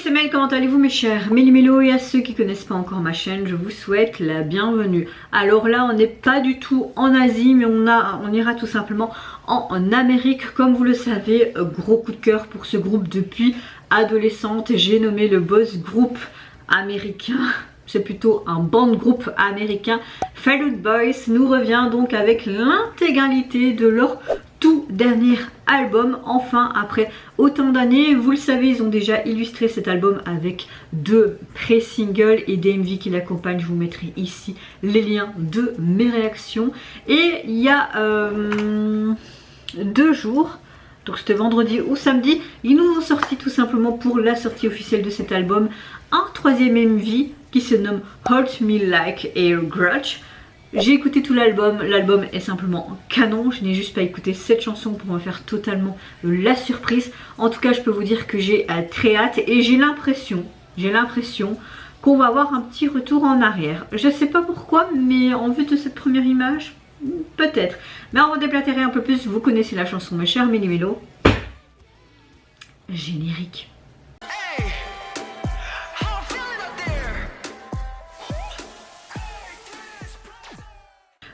c'est Mel, comment allez-vous mes chers Méli-Mélo, et à ceux qui connaissent pas encore ma chaîne, je vous souhaite la bienvenue. Alors là, on n'est pas du tout en Asie, mais on ira tout simplement en Amérique. Comme vous le savez, gros coup de cœur pour ce groupe depuis adolescente. J'ai nommé le boss groupe américain. C'est plutôt un band groupe américain. Fall Out Boys nous revient donc avec l'intégralité de leur tout dernier album, enfin après autant d'années. Vous le savez, ils ont déjà illustré cet album avec 2 pré-singles et des MV qui l'accompagnent. Je vous mettrai ici les liens de mes réactions. Et il y a 2 jours, donc c'était vendredi ou samedi, ils nous ont sorti tout simplement pour la sortie officielle de cet album un 3e MV qui se nomme Hold Me Like a Grudge. J'ai écouté tout l'album est simplement canon, je n'ai juste pas écouté cette chanson pour me faire totalement la surprise. En tout cas, je peux vous dire que j'ai très hâte et j'ai l'impression qu'on va avoir un petit retour en arrière. Je sais pas pourquoi, mais en vue de cette première image, peut-être. Mais on va déblatérer un peu plus, vous connaissez la chanson mes chers Méli-Mélo. Générique.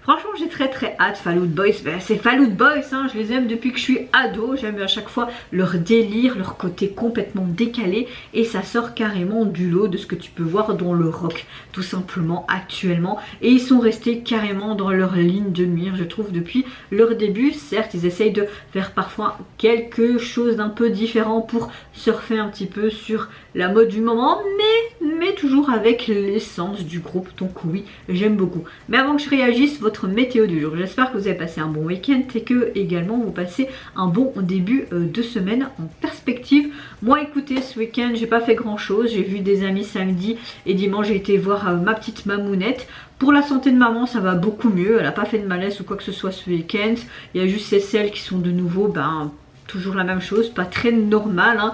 Franchement, j'ai très hâte. Fall Out Boys, ben, c'est Fall Out Boys, hein. Je les aime depuis que je suis ado. J'aime à chaque fois leur délire, leur côté complètement décalé. Et ça sort carrément du lot de ce que tu peux voir dans le rock, tout simplement actuellement. Et ils sont restés carrément dans leur ligne de mire, je trouve, depuis leur début. Certes, ils essayent de faire parfois quelque chose d'un peu différent pour surfer un petit peu sur la mode du moment, mais toujours avec l'essence du groupe. Donc oui, j'aime beaucoup. Mais avant que je réagisse, votre météo du jour. J'espère que vous avez passé un bon week-end et que également vous passez un bon début de semaine en perspective. Moi écoutez, ce week-end j'ai pas fait grand chose. J'ai vu des amis samedi et dimanche, j'ai été voir ma petite mamounette. Pour la santé de maman, ça va beaucoup mieux. Elle n'a pas fait de malaise ou quoi que ce soit ce week-end. Il y a juste ces selles qui sont de nouveau toujours la même chose, pas très normal, hein.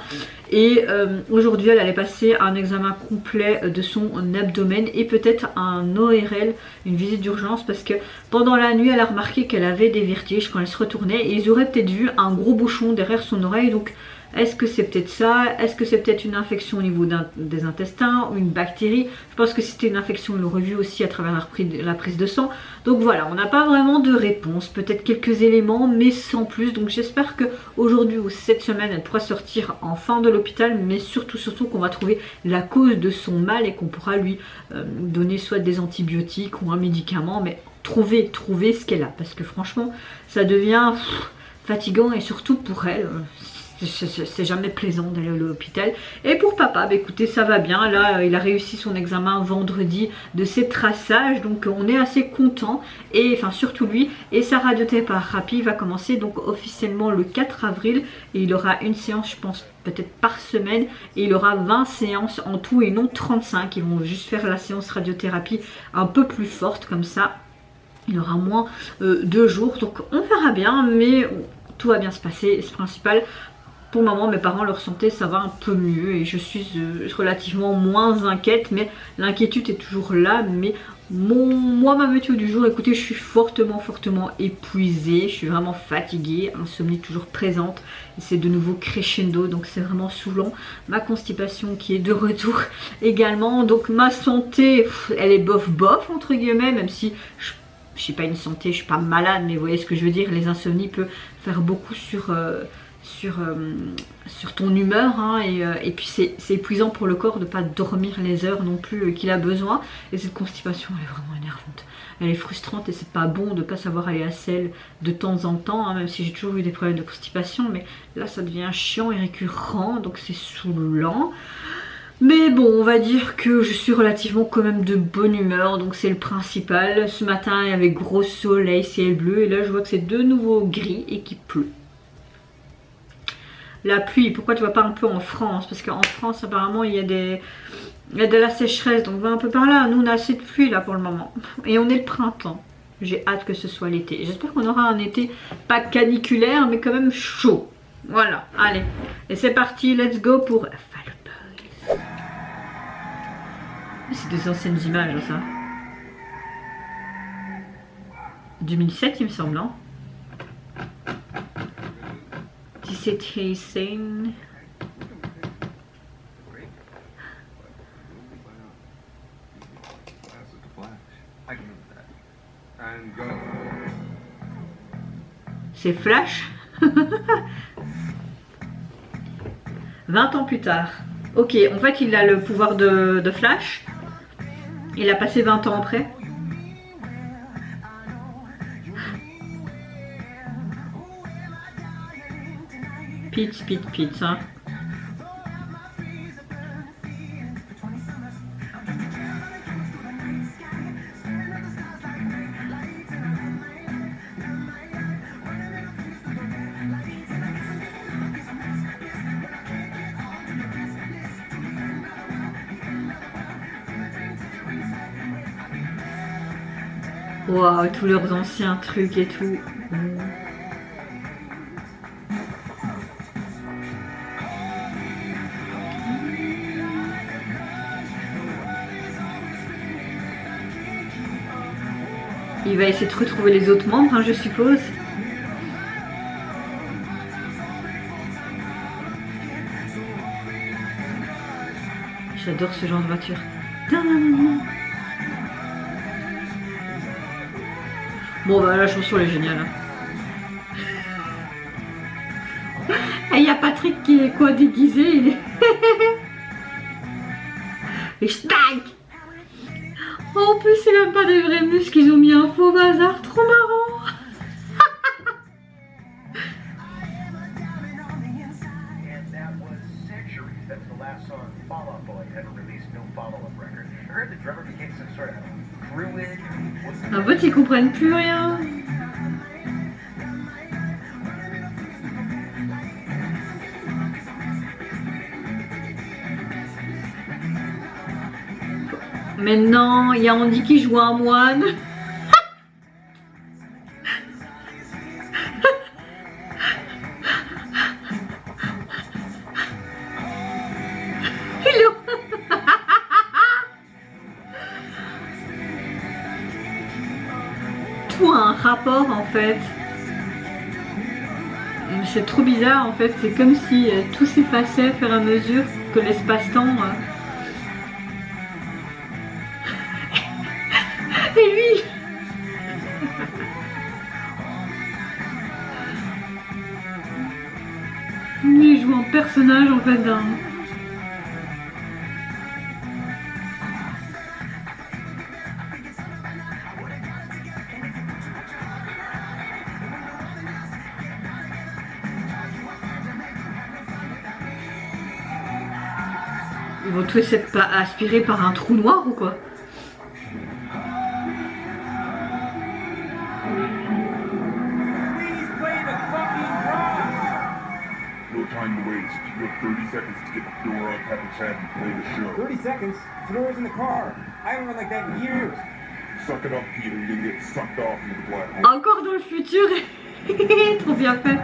Et aujourd'hui elle allait passer un examen complet de son abdomen et peut-être un ORL, une visite d'urgence, parce que pendant la nuit elle a remarqué qu'elle avait des vertiges quand elle se retournait et ils auraient peut-être vu un gros bouchon derrière son oreille. Donc est-ce que c'est peut-être ça? Est-ce que c'est peut-être une infection au niveau des intestins ou une bactérie? Je pense que si c'était une infection, ils l'auraient vu aussi à travers la prise de sang. Donc voilà, on n'a pas vraiment de réponse. Peut-être quelques éléments, mais sans plus. Donc j'espère qu'aujourd'hui ou cette semaine, elle pourra sortir enfin de l'hôpital. Mais surtout qu'on va trouver la cause de son mal et qu'on pourra lui donner soit des antibiotiques ou un médicament. Mais trouver ce qu'elle a. Parce que franchement, ça devient fatigant et surtout pour elle. C'est jamais plaisant d'aller à l'hôpital. Et pour papa, bah écoutez, ça va bien. Là, il a réussi son examen vendredi de ses traçages. Donc on est assez content. Et enfin surtout lui. Et sa radiothérapie va commencer donc officiellement le 4 avril. Et il aura une séance, je pense, peut-être par semaine. Et il aura 20 séances en tout et non 35. Ils vont juste faire la séance radiothérapie un peu plus forte comme ça. Il aura moins 2 jours. Donc on verra bien. Mais tout va bien se passer. C'est principal. Pour le moment, mes parents, leur santé, ça va un peu mieux et je suis relativement moins inquiète, mais l'inquiétude est toujours là. Mais ma météo du jour, écoutez, je suis fortement épuisée, je suis vraiment fatiguée, insomnie toujours présente et c'est de nouveau crescendo, donc c'est vraiment saoulant. Ma constipation qui est de retour également, donc ma santé, elle est bof entre guillemets, même si je suis pas une santé, je suis pas malade, mais vous voyez ce que je veux dire, les insomnies peuvent faire beaucoup sur ton humeur, hein, et puis c'est épuisant pour le corps de ne pas dormir les heures non plus qu'il a besoin. Et cette constipation, elle est vraiment énervante, elle est frustrante et c'est pas bon de ne pas savoir aller à selle de temps en temps, hein, même si j'ai toujours eu des problèmes de constipation, mais là ça devient chiant et récurrent, donc c'est saoulant. Mais bon, on va dire que je suis relativement quand même de bonne humeur, donc c'est le principal. Ce matin il y avait gros soleil, ciel bleu, et là je vois que c'est de nouveau gris et qu'il pleut. La pluie, pourquoi tu vois pas un peu en France? Parce qu'en France apparemment il y a de la sécheresse, donc va un peu par là. Nous on a assez de pluie là pour le moment. Et on est le printemps. J'ai hâte que ce soit l'été. J'espère qu'on aura un été pas caniculaire mais quand même chaud. Voilà, allez. Et c'est parti, let's go pour Fall Out Boys. C'est des anciennes images ça. 2007 il me semble, non? C'était scène. C'est Flash. 20 ans plus tard. Ok, en fait il a le pouvoir de Flash. Il a passé 20 ans après. Pete, hein. Waouh, tous leurs anciens trucs et tout. Il va essayer de retrouver les autres membres, hein, je suppose. J'adore ce genre de voiture. Bon bah la chanson elle est géniale. Et il y a Patrick qui est quoi déguisé, il est... Et schtack. En plus c'est même pas des vrais muscles, ils ont mis un faux bazar, trop marrant. En fait ils comprennent plus rien. Mais non, il y a Andy qui joue un moine. Tout a un rapport en fait. C'est trop bizarre en fait, c'est comme si tout s'effaçait au fur et à mesure que l'espace-temps... Et lui il joue un personnage en fait d'un... Ils vont tous être aspirés par un trou noir ou quoi? Time to waste. You have 30 seconds to get the door up, have a chat, and play the show. 30 seconds? The door's in the car. I haven't run like that in years. Suck it up, Peter. You're gonna get sucked off into the black hole. Encore dans le futur. Trop bien fait.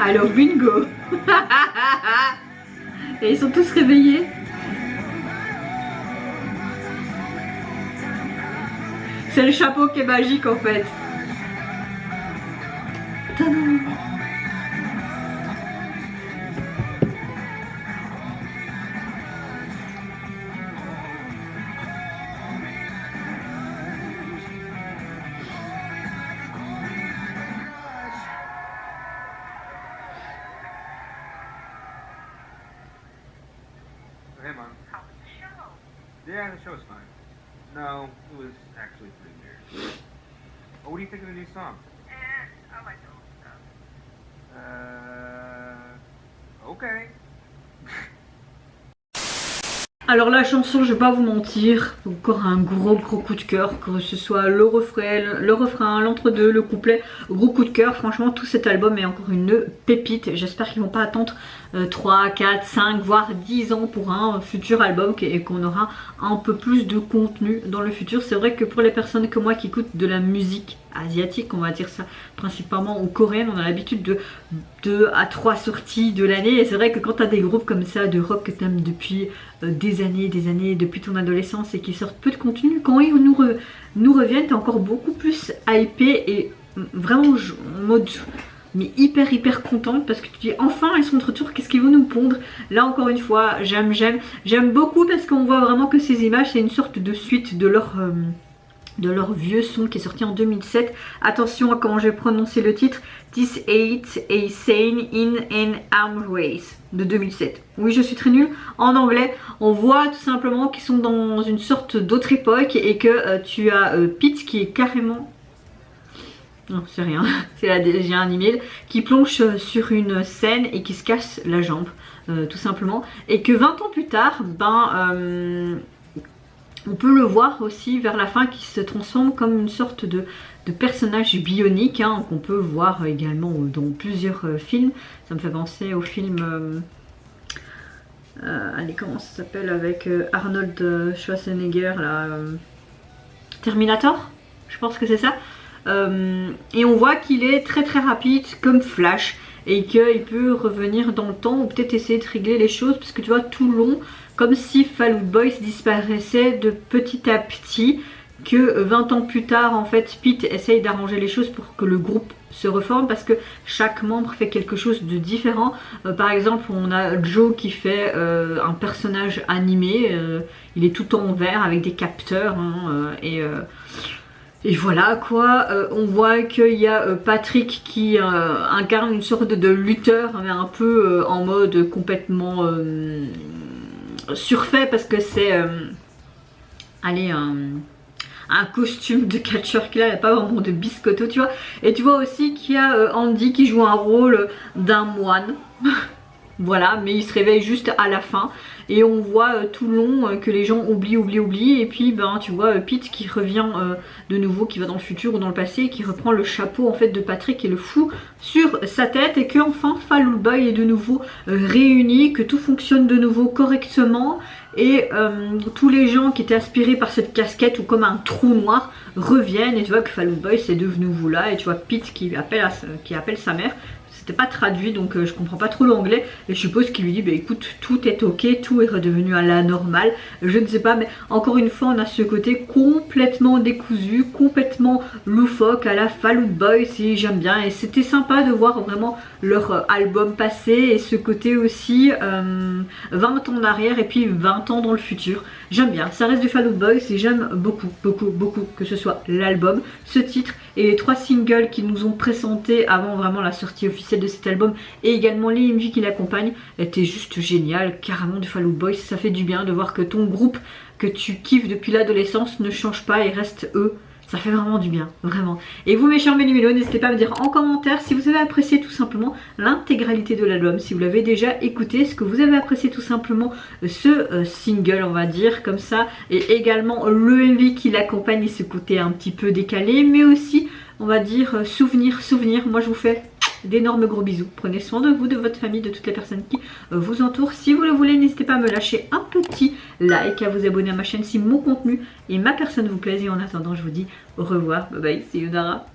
Alors bingo. Et ils sont tous réveillés. C'est le chapeau qui est magique en fait. Tadam. Hey, Mom. How was the show? Yeah, the show's fine. No, it was actually pretty weird. Oh, what do you think of the new song? I like the old stuff. Okay. Alors la chanson, je vais pas vous mentir, encore un gros coup de cœur, que ce soit le refrain, l'entre-deux, le couplet, gros coup de cœur. Franchement tout cet album est encore une pépite. J'espère qu'ils vont pas attendre 3, 4, 5 voire 10 ans pour un futur album et qu'on aura un peu plus de contenu dans le futur. C'est vrai que pour les personnes comme moi qui écoutent de la musique asiatique, on va dire ça principalement, ou coréenne, on a l'habitude de 2 à 3 sorties de l'année. Et c'est vrai que quand tu as des groupes comme ça de rock que tu aimes depuis des années, depuis ton adolescence et qui sortent peu de contenu, quand ils nous reviennent, t'es encore beaucoup plus hypé et vraiment en mode mais hyper contente parce que tu dis enfin ils sont de retour, qu'est-ce qu'ils vont nous pondre. Là encore une fois, j'aime beaucoup parce qu'on voit vraiment que ces images c'est une sorte de suite de leur vieux son qui est sorti en 2007. Attention à comment je vais prononcer le titre. This Ain't a Sane in an Arms Race de 2007. Oui, je suis très nulle en anglais. On voit tout simplement qu'ils sont dans une sorte d'autre époque et que tu as Pete qui est carrément... Non, c'est rien. J'ai un email qui plonge sur une scène et qui se casse la jambe, tout simplement. Et que 20 ans plus tard, on peut le voir aussi vers la fin qui se transforme comme une sorte de personnage bionique hein, qu'on peut voir également dans plusieurs films. Ça me fait penser au film... allez, comment ça s'appelle avec Arnold Schwarzenegger là, Terminator, je pense que c'est ça. Et on voit qu'il est très rapide comme Flash et qu'il peut revenir dans le temps ou peut-être essayer de régler les choses parce que tu vois tout le long comme si Fall Out Boy disparaissait de petit à petit, que 20 ans plus tard en fait Pete essaye d'arranger les choses pour que le groupe se reforme parce que chaque membre fait quelque chose de différent. Par exemple on a Joe qui fait un personnage animé, il est tout en vert avec des capteurs hein, et voilà quoi. On voit qu'il y a Patrick qui incarne une sorte de lutteur mais un peu en mode complètement surfait parce que c'est allez un costume de catcheur qu'il a, il n'y a pas vraiment de biscotto tu vois. Et tu vois aussi qu'il y a Andy qui joue un rôle d'un moine voilà, mais il se réveille juste à la fin et on voit tout le long que les gens oublient et puis ben tu vois Pete qui revient de nouveau, qui va dans le futur ou dans le passé et qui reprend le chapeau en fait de Patrick et le fout sur sa tête et que enfin Fall Out Boy est de nouveau réuni, que tout fonctionne de nouveau correctement et tous les gens qui étaient aspirés par cette casquette ou comme un trou noir reviennent et tu vois que Fall Out Boy c'est de nouveau là et tu vois Pete qui appelle sa mère. C'était pas traduit donc je comprends pas trop l'anglais et je suppose qu'il lui dit bah écoute tout est ok, tout est redevenu à la normale, je ne sais pas mais encore une fois on a ce côté complètement décousu, complètement loufoque à la Fall Out Boy si j'aime bien et c'était sympa de voir vraiment leur album passé et ce côté aussi 20 ans en arrière et puis 20 ans dans le futur. J'aime bien, ça reste du Fall Out Boy et j'aime beaucoup que ce soit l'album, ce titre et les 3 singles qu'ils nous ont présentés avant vraiment la sortie officielle de cet album et également les MV qui l'accompagnent étaient juste génial, carrément du Fall Out Boy. Ça fait du bien de voir que ton groupe que tu kiffes depuis l'adolescence ne change pas et reste eux. Ça fait vraiment du bien, vraiment. Et vous mes chers Méli-Mélos, n'hésitez pas à me dire en commentaire si vous avez apprécié tout simplement l'intégralité de l'album, si vous l'avez déjà écouté, est-ce que vous avez apprécié tout simplement ce single on va dire comme ça, et également le MV qui l'accompagne et ce côté un petit peu décalé, mais aussi on va dire souvenir. Moi je vous fais d'énormes gros bisous, prenez soin de vous, de votre famille, de toutes les personnes qui vous entourent. Si vous le voulez, n'hésitez pas à me lâcher un petit like, à vous abonner à ma chaîne si mon contenu et ma personne vous plaisent. Et en attendant, je vous dis au revoir, bye bye, c'est Yodara.